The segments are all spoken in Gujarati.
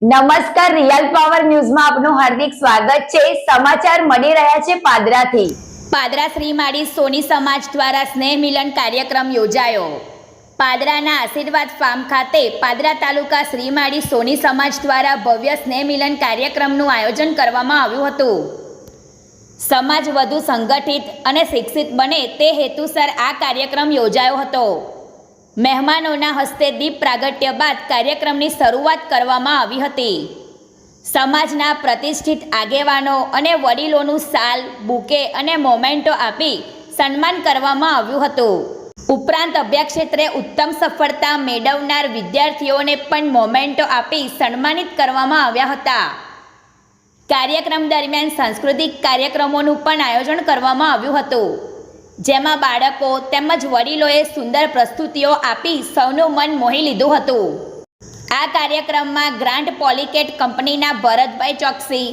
નમસ્કાર, રિયલ પાવર ન્યૂઝમાં આપનું હાર્દિક સ્વાગત છે। સમાચાર મળી રહ્યા છે પાદરાથી। પાદરા શ્રી માળી સોની સમાજ દ્વારા સ્નેહ મિલન કાર્યક્રમ યોજાયો। પાદરાના આશીર્વાદ ફાર્મ ખાતે પાદરા તાલુકા શ્રી માળી સોની સમાજ દ્વારા ભવ્ય સ્નેહ મિલન કાર્યક્રમનું આયોજન કરવામાં આવ્યું હતું। સમાજ વધુ સંગઠિત અને શિક્ષિત બને તે હેતુસર આ કાર્યક્રમ યોજાયો હતો। મહેમાનોના હસ્તે દીપ પ્રાગટ્ય બાદ કાર્યક્રમની શરૂઆત કરવામાં આવી હતી। સમાજના પ્રતિષ્ઠિત આગેવાનો અને વડીલોનું શાલ, બુકે અને મોમેન્ટો આપી સન્માન કરવામાં આવ્યું હતું। ઉપરાંત અભ્યાસ ક્ષેત્રે ઉત્તમ સફળતા મેળવનાર વિદ્યાર્થીઓને પણ મોમેન્ટો આપી સન્માનિત કરવામાં આવ્યા હતા। કાર્યક્રમ દરમિયાન સાંસ્કૃતિક કાર્યક્રમોનું પણ આયોજન કરવામાં આવ્યું હતું, જેમાં બાળકો તેમજ વડીલોએ સુંદર પ્રસ્તુતિઓ આપી સૌનું મન મોહી લીધું હતું। આ કાર્યક્રમમાં ગ્રાન્ટ પોલિકેટ કંપનીના ભરતભાઈ ચોકસી,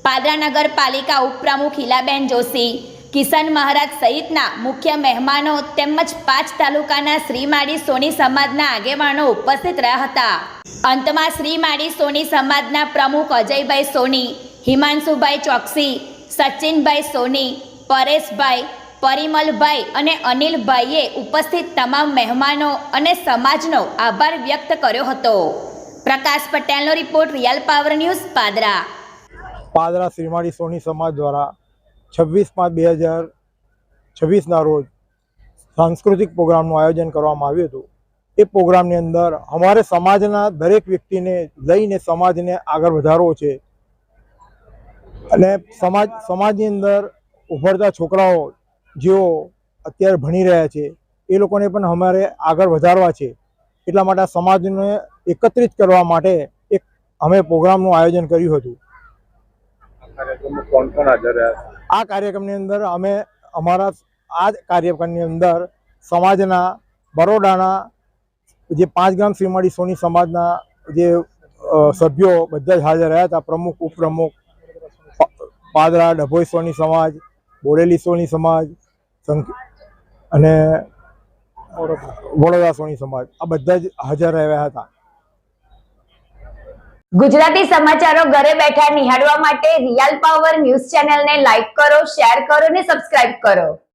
પાદરા નગરપાલિકા ઉપપ્રમુખ હિલાબેન જોશી, કિશન મહારાજ સહિતના મુખ્ય મહેમાનો તેમજ 5 તાલુકાના શ્રી માળી સોની સમાજના આગેવાનો ઉપસ્થિત રહ્યા હતા। અંતમાં શ્રી માળી સોની સમાજના પ્રમુખ અજયભાઈ સોની, હિમાંશુભાઈ ચોકસી, સચિનભાઈ સોની, પરેશભાઈ, પરિમલભાઈ અને અનિલભાઈએ ઉપસ્થિત તમામ મહેમાનો અને સમાજનો આભાર વ્યક્ત કર્યો હતો। પ્રકાશ પટેલનો report, real power news, Padra. Padra Shri Mali Soni સમાજ દ્વારા 26/5/2026ના રોજ સાંસ્કૃતિક પ્રોગ્રામનું આયોજન કરવામાં આવ્યું હતું। એ પ્રોગ્રામની અંદર અમારે સમાજના દરેક વ્યક્તિને લઈને સમાજને આગળ વધારવો છે અને સમાજની અંદર ઉભરતા છોકરાઓ જેઓ અત્યારે ભણી રહ્યા છે એ લોકોને પણ અમારે આગળ વધારવા છે। એટલા માટે સમાજને એકત્રિત કરવા માટે એક અમે પ્રોગ્રામનું આયોજન કર્યું હતું। આ કાર્યક્રમની અંદર અમે આ કાર્યક્રમની અંદર સમાજના બરોડાના જે 5 ગામ શ્રી માળી સોની સમાજના જે સભ્યો બધા જ હાજર રહ્યા હતા। પ્રમુખ, ઉપપ્રમુખ, પાદરા ડભોઈ સોની સમાજ, બોરેલી સોની સમાજ અને વડોદરા સોની સમાજ, આ બધા જ હાજર રહ્યા હતા। ગુજરાતી સમાચારો ઘરે બેઠા નિહાળવા માટે રિયલ પાવર ન્યૂઝ ચેનલને લાઈક કરો, શેર કરો અને સબસ્ક્રાઇબ કરો।